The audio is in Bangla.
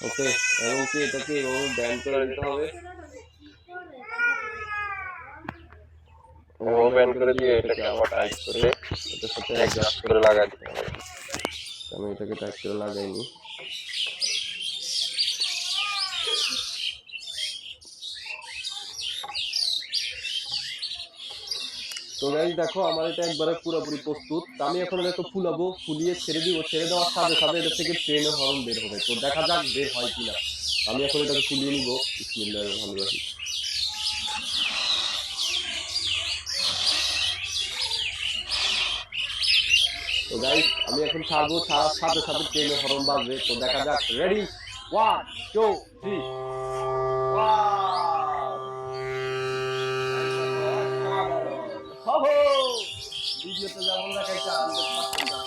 ওকে, এবং কি এটাকে এভাবে ব্যান্ড করে দিতে হবে। ব্যান্ড করে দিয়ে এটাকে আবার টাইট করে এটার সাথে অ্যাডজাস্ট করে লাগাই দিতে হবে। আমি এটাকে টাইট করে লাগাইনি। তো গাইস দেখো আমার এটা একবারে পুরোপুরি প্রস্তুত। আমি এখন এটাকে ফুলাবো, ফুলিয়ে ছেড়ে দিব। ছেড়ে দেওয়ার সাথে সাথে এটা থেকে ট্রেনের হর্ন বের হবে। তো দেখা যাক বের হয় কিনা। আমি এখন এটাকে ফুলিয়ে নিব। বিসমিল্লাহির রহমানির রহিম। তো গাইস আমি এখন ছাড়বো, ছাড়ার সাথে সাথে ট্রেনের হর্ন বাজবে। তো দেখা যাক। রেডি 1 2 3। ভিডিওতে যেমন দেখাইছে 100%